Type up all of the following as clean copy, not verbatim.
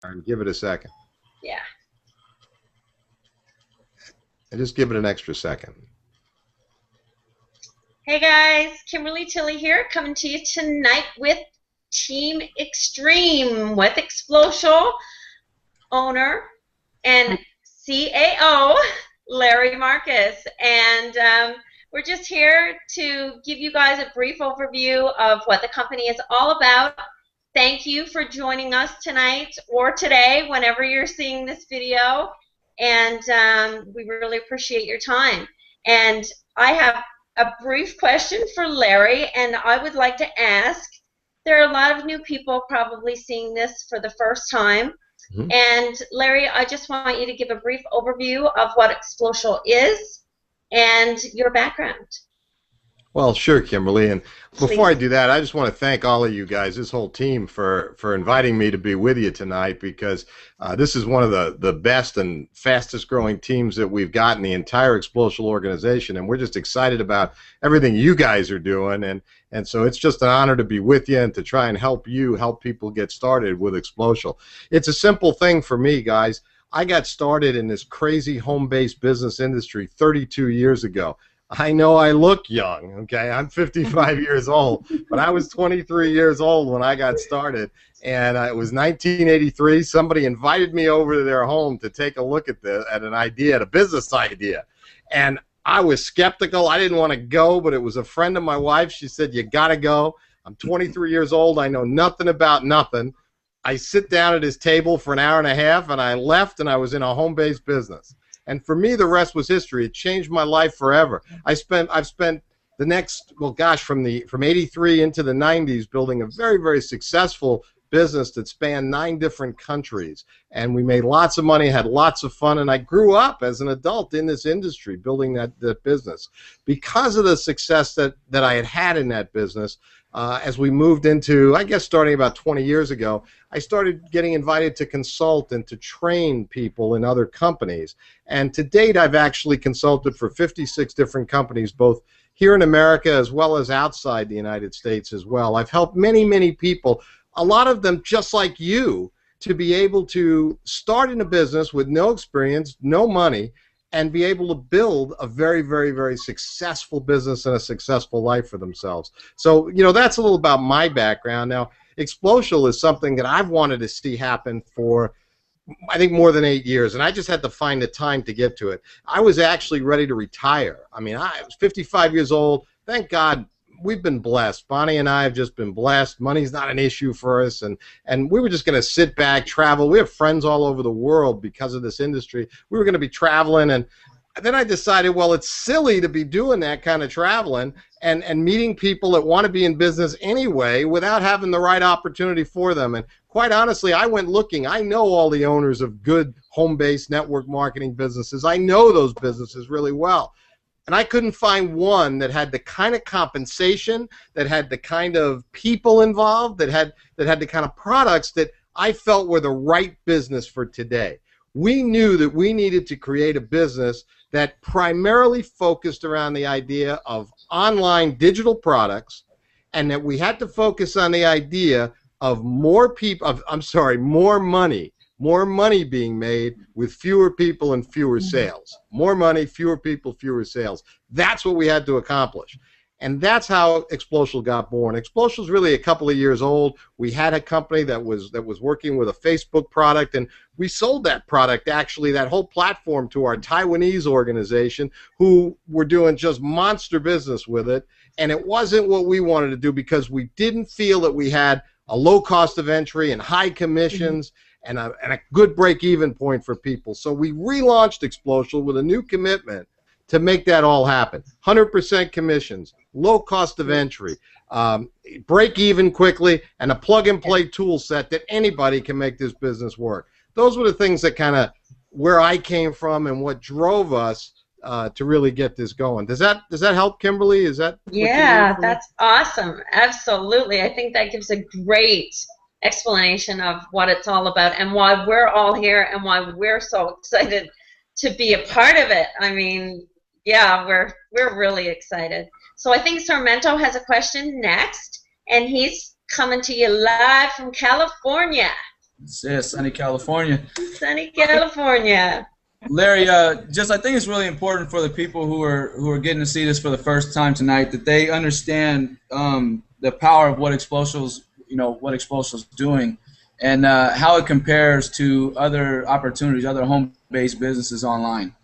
All right, give it a second. Yeah. And just give it an extra second. Hey guys, Kimberly Tilley here, coming to you tonight with Team Extreme with Xplocial owner and CAO Larry Marcus, and we're just here to give you guys a brief overview of what the company is all about. Thank you for joining us tonight or today, whenever you're seeing this video, and we really appreciate your time. And I have a brief question for Larry, and I would like to ask, there are a lot of new people probably seeing this for the first time. And Larry, I just want you to give a brief overview of what Xplocial is and your background. Well, sure, Kimberly. And before I do that, I just want to thank all of you guys, this whole team, for inviting me to be with you tonight, because this is one of the best and fastest growing teams that we've got in the entire Xplocial organization, and we're just excited about everything you guys are doing. And so it's just an honor to be with you and to try and help people get started with Xplocial. It's a simple thing for me, guys. I got started in this crazy home-based business industry 32 years ago. I know I look young, okay? I'm 55 years old, but I was 23 years old when I got started, and it was 1983. Somebody invited me over to their home to take a look at a business idea, and I was skeptical. I didn't want to go, but it was a friend of my wife. She said, "You got to go." I'm 23 years old. I know nothing about nothing. I sit down at his table for an hour and a half, and I left, and I was in a home-based business. And for me, the rest was history. It changed my life forever. I've spent the next, well, gosh, from 83 into the 90s building a very, very successful business that spanned 9 different countries. And we made lots of money, had lots of fun, and I grew up as an adult in this industry building that business. Because of the success that I had in that business, as we moved into, I guess starting about 20 years ago, I started getting invited to consult and to train people in other companies. And to date, I've actually consulted for 56 different companies, both here in America as well as outside the United States as well. I've helped many, many people, a lot of them just like you, to be able to start in a business with no experience, no money, and be able to build a very, very, very successful business and a successful life for themselves. So, you know, that's a little about my background. Now, Xplocial is something that I've wanted to see happen for, I think, more than 8 years, and I just had to find the time to get to it. I was actually ready to retire. I mean, I was 55 years old. Thank God we've been blessed. Bonnie and I have just been blessed. Money's not an issue for us, and we were just going to sit back, travel. We have friends all over the world because of this industry. We were going to be traveling, and then I decided, well, it's silly to be doing that kind of traveling and meeting people that want to be in business anyway without having the right opportunity for them. And quite honestly, I went looking. I know all the owners of good home-based network marketing businesses. I know those businesses really well. And I couldn't find one that had the kind of compensation, that had the kind of people involved, that had the kind of products that I felt were the right business for today. We knew that we needed to create a business that primarily focused around the idea of online digital products, and that we had to focus on the idea of more money being made with fewer people and fewer sales. More money, fewer people, fewer sales. That's what we had to accomplish. And that's how Xplocial got born. Xplocial is really a couple of years old. We had a company that was working with a Facebook product, and we sold that product, actually, that whole platform, to our Taiwanese organization, who were doing just monster business with it. And it wasn't what we wanted to do, because we didn't feel that we had a low cost of entry and high commissions and a good break-even point for people. So we relaunched Xplocial with a new commitment to make that all happen. 100% commissions, low cost of entry, break even quickly, and a plug-and-play tool set that anybody can make this business work. Those were the things that kind of where I came from and what drove us to really get this going. Does that help, Kimberly? Is that what Yeah, that's awesome. Absolutely. I think that gives a great explanation of what it's all about and why we're all here and why we're so excited to be a part of it. I mean, yeah, we're really excited. So I think Sarmento has a question next, and he's coming to you live from California. Yeah, sunny California. Sunny California. Larry, I think it's really important for the people who are getting to see this for the first time tonight that they understand the power of what Xplocial's doing, and how it compares to other opportunities, other home-based businesses online.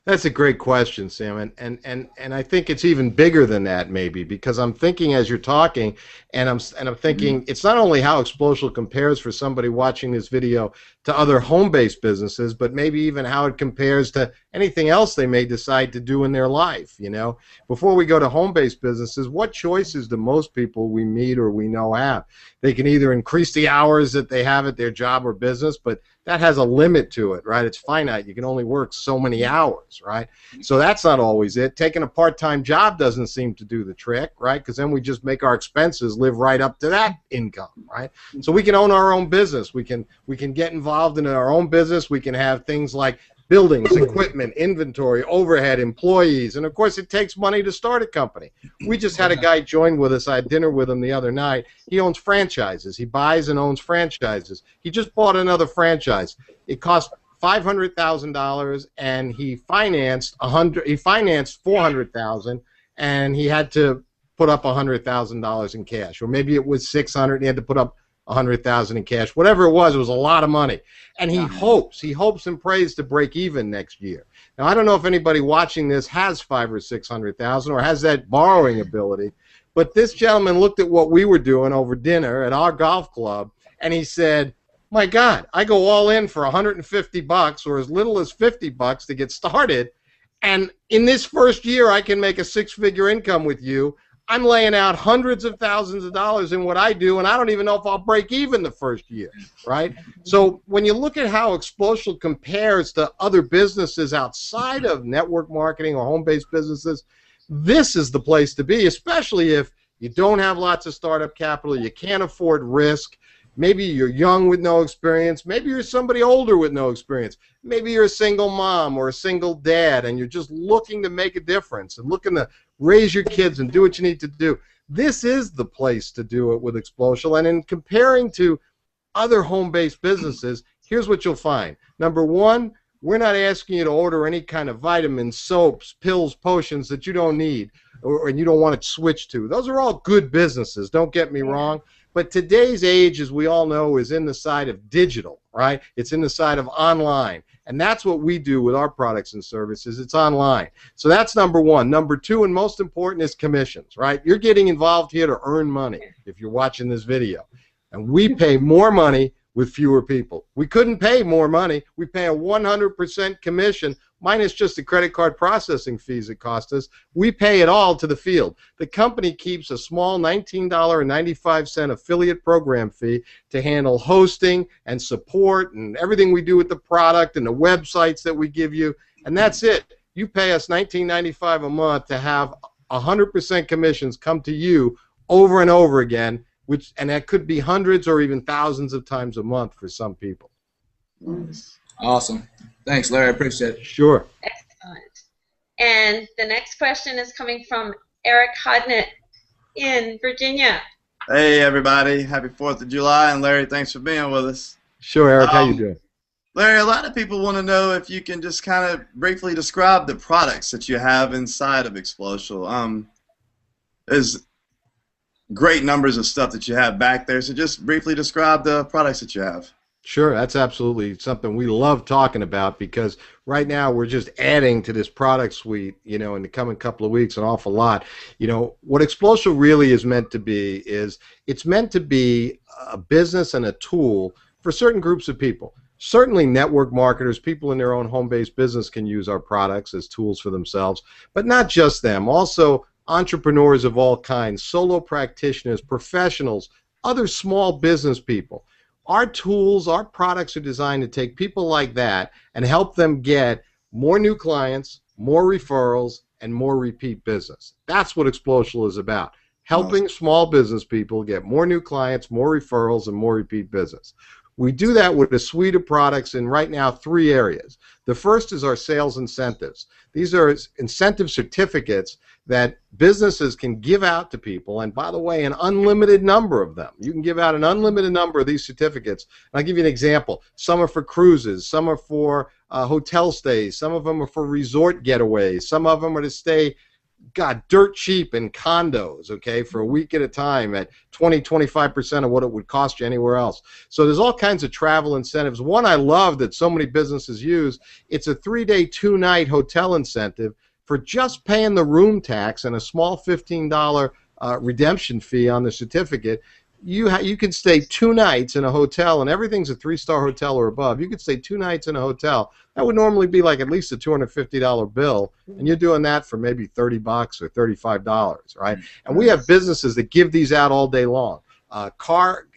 That's a great question, Sam, and I think it's even bigger than that, maybe, because I'm thinking as you're talking, and I'm thinking it's not only how Xplocial compares for somebody watching this video to other home-based businesses, but maybe even how it compares to anything else they may decide to do in their life. You know, before we go to home-based businesses, what choices do most people we meet or we know have? They can either increase the hours that they have at their job or business, but that has a limit to it, right? It's finite. You can only work so many hours, right? So that's not always it. Taking a part-time job doesn't seem to do the trick, right? Because then we just make our expenses live right up to that income, right? So we can own our own business. We can get involved in our own business. We can have things like buildings, equipment, inventory, overhead, employees, and of course it takes money to start a company. We just had a guy join with us. I had dinner with him the other night. He owns franchises. He buys and owns franchises. He just bought another franchise. It cost $500,000, and he financed $400,000, and he had to put up $100,000 in cash, or maybe it was $600,000. And he had to put up $100,000 in cash. Whatever it was a lot of money. And he hopes and prays to break even next year. Now, I don't know if anybody watching this has $500,000 or $600,000 or has that borrowing ability, but this gentleman looked at what we were doing over dinner at our golf club, and he said, my God, I go all in for $150 or as little as $50 to get started, and in this first year I can make a six-figure income with you. I'm laying out hundreds of thousands of dollars in what I do, and I don't even know if I'll break even the first year, right? So when you look at how Xplocial compares to other businesses outside of network marketing or home-based businesses, this is the place to be, especially if you don't have lots of startup capital, you can't afford risk. Maybe you're young with no experience. Maybe you're somebody older with no experience. Maybe you're a single mom or a single dad, and you're just looking to make a difference and looking to raise your kids and do what you need to do. This is the place to do it with Xplocial. And in comparing to other home-based businesses, here's what you'll find. Number one, we're not asking you to order any kind of vitamins, soaps, pills, potions that you don't need and you don't want to switch to. Those are all good businesses, don't get me wrong. But today's age, as we all know, is in the side of digital, right? It's in the side of online. And that's what we do with our products and services. It's online. So that's number one. Number two, and most important, is commissions, right? You're getting involved here to earn money if you're watching this video. And we pay more money with fewer people. We couldn't pay more money. We pay a 100% commission minus just the credit card processing fees it cost us. We pay it all to the field. The company keeps a small $19.95 affiliate program fee to handle hosting and support and everything we do with the product and the websites that we give you, and that's it. You pay us $19.95 a month to have 100% commissions come to you over and over again, and that could be hundreds or even thousands of times a month for some people. Awesome. Thanks, Larry. I appreciate it. Sure. Excellent. And the next question is coming from Eric Hodnett in Virginia. Hey, everybody. Happy 4th of July. And Larry, thanks for being with us. Sure, Eric. How you doing? Larry, a lot of people want to know if you can just kind of briefly describe the products that you have inside of Xplocial. There's great numbers of stuff that you have back there, so just briefly describe the products that you have. Sure, that's absolutely something we love talking about, because right now we're just adding to this product suite, you know, in the coming couple of weeks, an awful lot. You know, what Xplocial really is meant to be is it's meant to be a business and a tool for certain groups of people. Certainly network marketers, people in their own home-based business can use our products as tools for themselves, but not just them. Also, entrepreneurs of all kinds, solo practitioners, professionals, other small business people. Our tools, our products are designed to take people like that and help them get more new clients, more referrals, and more repeat business. That's what Xplocial is about, helping small business people get more new clients, more referrals, and more repeat business. We do that with a suite of products in right now 3 areas. The first is our sales incentives. These are incentive certificates that businesses can give out to people, and by the way, an unlimited number of them. You can give out an unlimited number of these certificates. I'll give you an example. Some are for cruises, some are for hotel stays, some of them are for resort getaways, some of them are to stay dirt cheap in condos, okay, for a week at a time at 20–25% of what it would cost you anywhere else. So there's all kinds of travel incentives. One I love that so many businesses use, it's a 3-day, 2-night hotel incentive for just paying the room tax and a small $15 redemption fee on the certificate. You can stay 2 nights in a hotel, and everything's a 3-star hotel or above. You could stay 2 nights in a hotel. That would normally be like at least a $250 bill, and you're doing that for maybe $30 or $35, right? And we have businesses that give these out all day long. Car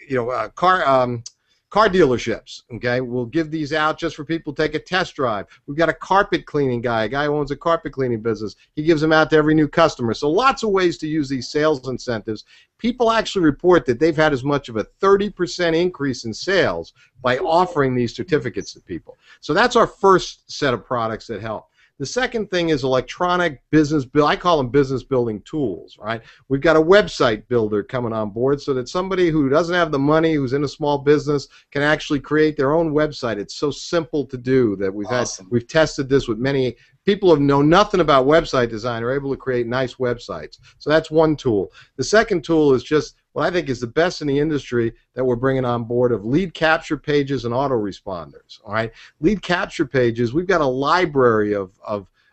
dealerships, okay, will give these out just for people to take a test drive. We've got a carpet cleaning guy, a guy who owns a carpet cleaning business. He gives them out to every new customer. So lots of ways to use these sales incentives. People actually report that they've had as much of a 30% increase in sales by offering these certificates to people. So that's our first set of products that help. The second thing is electronic business build. I call them business building tools, right? We've got a website builder coming on board so that somebody who doesn't have the money, who's in a small business, can actually create their own website. It's so simple to do that we've tested this with many people who know nothing about website design are able to create nice websites. So that's one tool. The second tool is just what I think is the best in the industry that we're bringing on board of lead capture pages and autoresponders. All right, lead capture pages. We've got a library of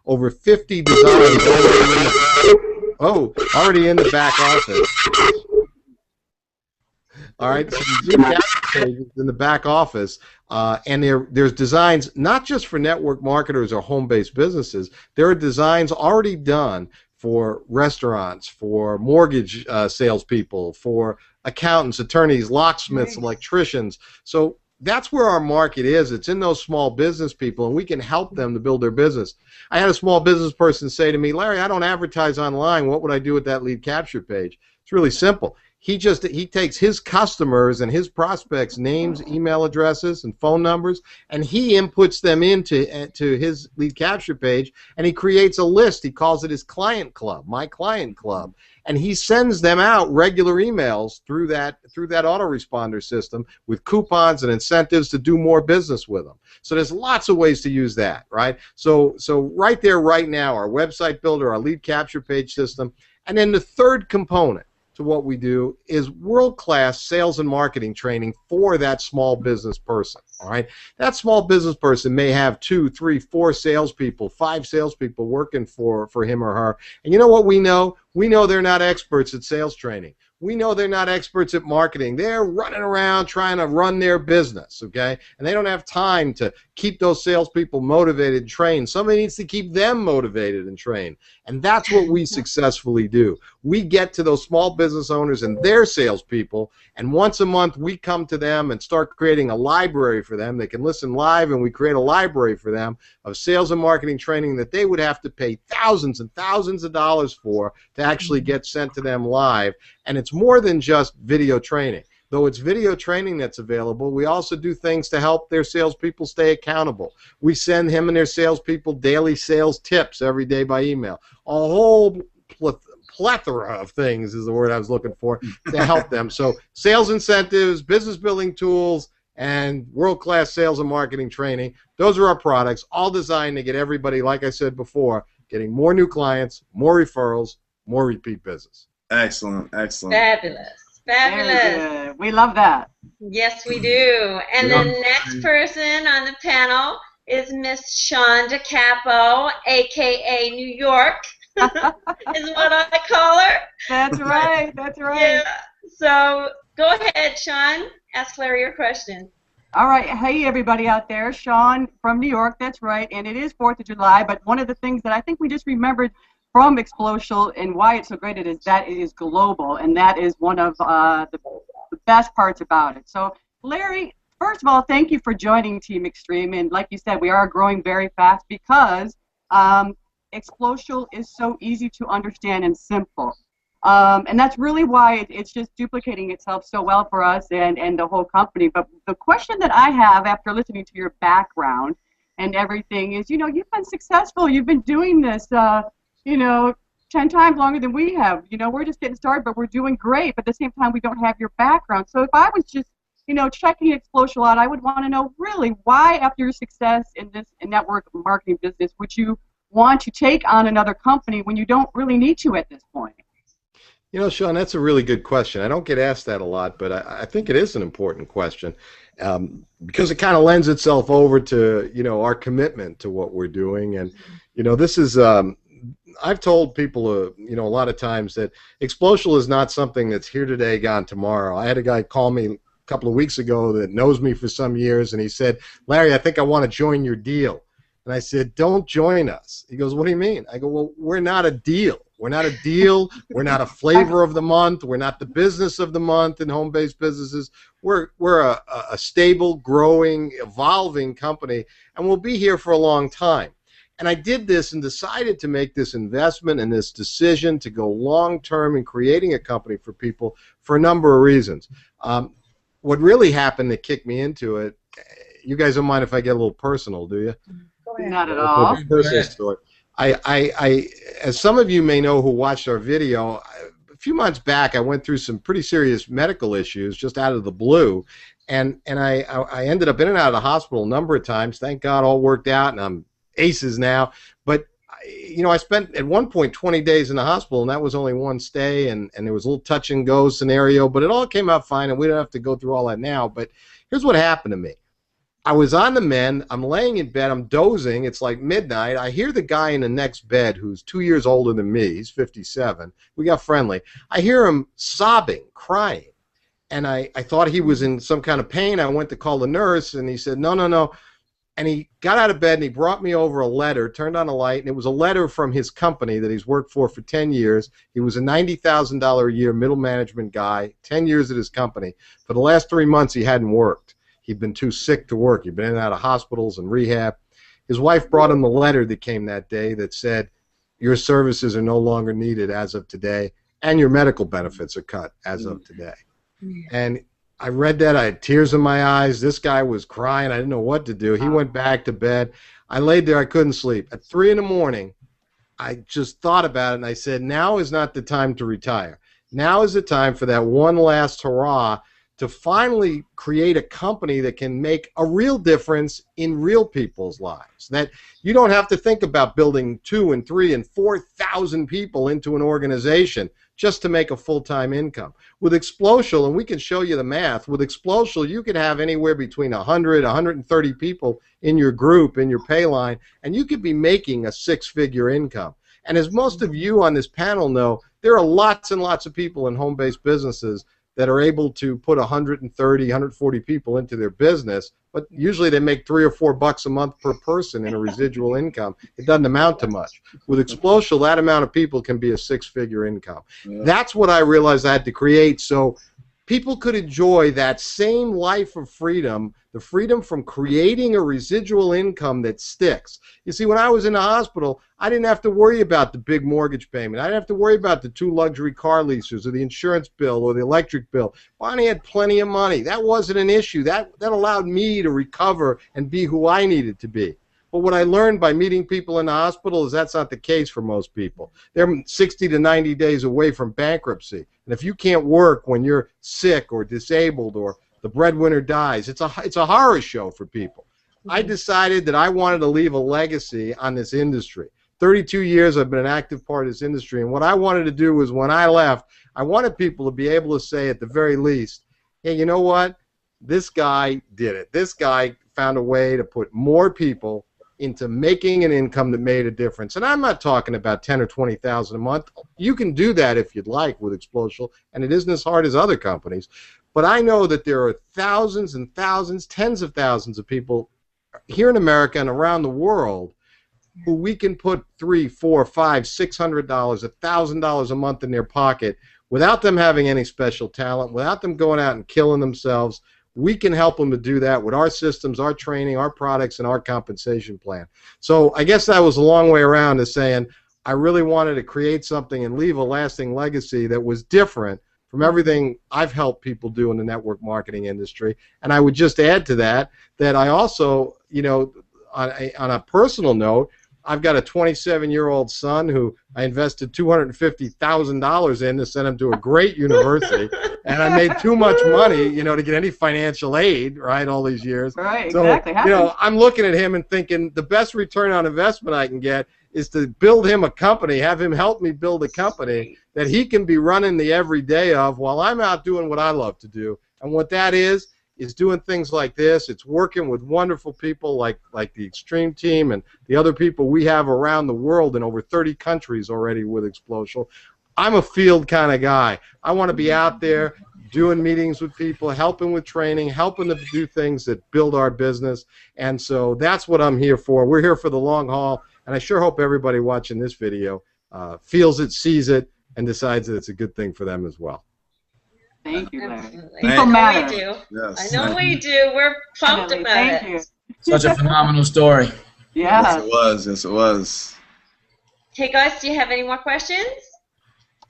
over 50 designs already in the back office. All right, so these lead capture pages in the back office, and there's designs not just for network marketers or home-based businesses. There are designs already done for restaurants, for mortgage salespeople, for accountants, attorneys, locksmiths, electricians. So that's where our market is. It's in those small business people, and we can help them to build their business. I had a small business person say to me, Larry, I don't advertise online. What would I do with that lead capture page? It's really simple. He takes his customers and his prospects' names, email addresses, and phone numbers, and he inputs them into his lead capture page, and he creates a list. He calls it his client club, my client club, and he sends them out regular emails through that autoresponder system with coupons and incentives to do more business with them. So there's lots of ways to use that, right? So right there, right now, our website builder, our lead capture page system, and then the third component to what we do is world-class sales and marketing training for that small business person. All right, that small business person may have 2, 3, 4 salespeople, 5 salespeople working for him or her. And you know what we know? We know they're not experts at sales training. We know they're not experts at marketing. They're running around trying to run their business, okay? And they don't have time to keep those salespeople motivated and trained. Somebody needs to keep them motivated and trained. And that's what we successfully do. We get to those small business owners and their salespeople, and once a month we come to them and start creating a library for them. They can listen live, and we create a library for them of sales and marketing training that they would have to pay thousands and thousands of dollars for to actually get sent to them live. And it's more than just video training. Though it's video training that's available, we also do things to help their salespeople stay accountable. We send him and their salespeople daily sales tips every day by email. A whole plethora of things is the word I was looking for to help them. So sales incentives, business building tools, and world-class sales and marketing training. Those are our products, all designed to get everybody, like I said before, getting more new clients, more referrals, more repeat business. Excellent, excellent. Fabulous. Fabulous. We love that. Yes, we do. And the next person on the panel is Miss Shonda Capo, a.k.a. New York, is what I call her. That's right. That's right. Yeah. So go ahead, Sean. Ask Larry your question. All right. Hey, everybody out there. Sean from New York. That's right. And it is 4th of July. But one of the things that I think we just remembered from Xplocial and why it's so great is that it is global, and that is one of the best parts about it. So, Larry, first of all, thank you for joining Team Extreme, and like you said, we are growing very fast because Xplocial is so easy to understand and simple. And that's really why it's just duplicating itself so well for us and the whole company. But the question that I have after listening to your background and everything is, you've been successful. You've been doing this, 10 times longer than we have. We're just getting started, but we're doing great. But at the same time, we don't have your background. So if I was just, checking Xplocial out, I would want to know really why, after your success in this network marketing business, would you want to take on another company when you don't really need to at this point? Sean, that's a really good question. I don't get asked that a lot, but I think it is an important question because it kind of lends itself over to, our commitment to what we're doing. And, this is, I've told people, a lot of times that Xplocial is not something that's here today, gone tomorrow. I had a guy call me a couple of weeks ago that knows me for some years, and he said, Larry, I think I want to join your deal. And I said, don't join us. He goes, what do you mean? I go, well, we're not a deal. We're not a deal. We're not a flavor of the month. We're not the business of the month in home-based businesses. We're a stable, growing, evolving company, and we'll be here for a long time. And I did this and decided to make this investment and this decision to go long-term in creating a company for people for a number of reasons. What really happened that kicked me into it, you guys don't mind if I get a little personal, do you? Not at all. Personal story. As some of you may know who watched our video, a few months back I went through some pretty serious medical issues just out of the blue, and I ended up in and out of the hospital a number of times. Thank God all worked out, and I'm aces now. But I spent at one point 20 days in the hospital, and that was only one stay, and there was a little touch and go scenario, but it all came out fine, and we don't have to go through all that now. But here's what happened to me. I was on the mend. I'm laying in bed. I'm dozing. It's like midnight. I hear the guy in the next bed who's 2 years older than me. He's 57. We got friendly. I hear him sobbing, crying. And I thought he was in some kind of pain. I went to call the nurse, and he said, no, no, no. And he got out of bed, and he brought me over a letter, turned on a light, and it was a letter from his company that he's worked for 10 years. He was a $90,000 a year middle management guy, 10 years at his company. For the last 3 months, he hadn't worked. He'd been too sick to work. He'd been in and out of hospitals and rehab. His wife brought him the letter that came that day that said, your services are no longer needed as of today, and your medical benefits are cut as of today. And I read that. I had tears in my eyes. This guy was crying. I didn't know what to do. He went back to bed. I laid there. I couldn't sleep. At 3 in the morning, I just thought about it, and I said, now is not the time to retire. Now is the time for that one last hurrah to finally create a company that can make a real difference in real people's lives. That you don't have to think about building 2 and 3 and 4,000 people into an organization just to make a full-time income. With Xplocial, and we can show you the math, with Xplocial you could have anywhere between 100, 130 people in your group, in your pay line, and you could be making a 6-figure income. And as most of you on this panel know, there are lots and lots of people in home-based businesses that are able to put 130, 140 people into their business, but usually they make $3 or $4 a month per person in a residual income. It doesn't amount to much. With Xplocial, that amount of people can be a 6-figure income. Yeah. That's what I realized I had to create so people could enjoy that same life of freedom, the freedom from creating a residual income that sticks. You see, when I was in the hospital, I didn't have to worry about the big mortgage payment. I didn't have to worry about the 2 luxury car leases or the insurance bill or the electric bill. Bonnie had plenty of money. That wasn't an issue. That allowed me to recover and be who I needed to be. But what I learned by meeting people in the hospital is that's not the case for most people. They're 60 to 90 days away from bankruptcy. And if you can't work when you're sick or disabled or the breadwinner dies, it's a horror show for people. I decided that I wanted to leave a legacy on this industry. 32 years I've been an active part of this industry, and what I wanted to do was when I left, I wanted people to be able to say at the very least, hey, you know what? This guy did it. This guy found a way to put more people into making an income that made a difference. And I'm not talking about 10 or 20,000 a month. You can do that if you'd like with Xplocial, and it isn't as hard as other companies. But I know that there are thousands and thousands, tens of thousands of people here in America and around the world who we can put $300, $400, $500, $600, $1,000 a month in their pocket without them having any special talent, without them going out and killing themselves. We can help them to do that with our systems, our training, our products, and our compensation plan. So I guess that was a long way around to saying I really wanted to create something and leave a lasting legacy that was different from everything I've helped people do in the network marketing industry. And I would just add to that I also, you know, on a personal note, I've got a 27-year-old son who I invested $250,000 in to send him to a great university, and I made too much money, you know, to get any financial aid, right, all these years. Right, so, exactly. You know, I'm looking at him and thinking the best return on investment I can get is to build him a company, have him help me build a company that he can be running the everyday of while I'm out doing what I love to do. And what that is doing things like this. It's working with wonderful people like the Extreme team and the other people we have around the world in over 30 countries already with Xplocial. I'm a field kind of guy. I want to be out there doing meetings with people, helping with training, helping them do things that build our business. And so that's what I'm here for. We're here for the long haul, and I sure hope everybody watching this video feels it, sees it, and decides that it's a good thing for them as well. Thank you, Larry. Absolutely. People matter. We do. Yes. I know we do. We're pumped about Thank it. you. Such a phenomenal story. Yeah. Yes, it was. Yes, it was. Hey guys, do you have any more questions?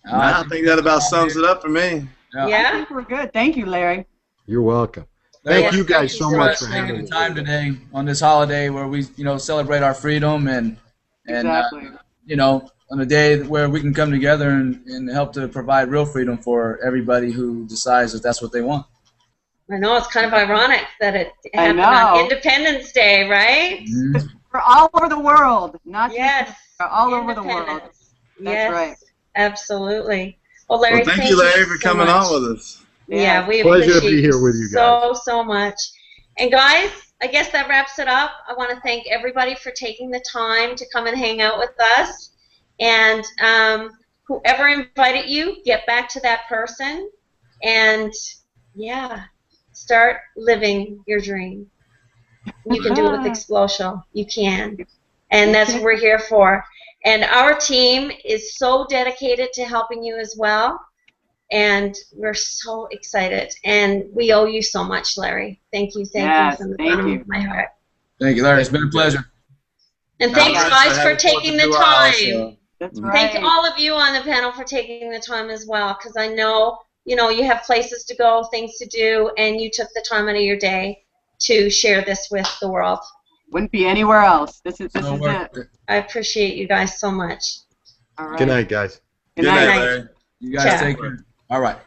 I think that about sums it up for me. Yeah. I think we're good. Thank you, Larry. You're welcome. Thank Thank you guys so much for taking having the me. time today on this holiday where we, you know, celebrate our freedom and Exactly. you know, on a day where we can come together and help to provide real freedom for everybody who decides that that's what they want. I know it's kind of ironic that it I happened on know. Independence Day, right? We're all over the world, not Yes. just we're all over the world. Independence. That's Yes, right. absolutely. Well, Larry, Well, thank you, Larry, for so coming much. on with us. Yeah, we Pleasure to appreciate be here with you guys. so much. And guys, I guess that wraps it up. I want to thank everybody for taking the time to come and hang out with us. And whoever invited you, get back to that person and, yeah, start living your dream. You can do it with Xplocial. You can. And that's what we're here for. And our team is so dedicated to helping you as well. And we're so excited. And we owe you so much, Larry. Thank you. Thank you from the bottom of my heart. Thank you, Larry. It's been a pleasure. And thanks, guys, for taking the time. That's right. Thank all of you on the panel for taking the time as well, because I know, you know, you have places to go, things to do, and you took the time out of your day to share this with the world. Wouldn't be anywhere else. This is it. I appreciate you guys so much. All right. Good night, guys. Good night. Larry. You guys Ciao. take care. All right.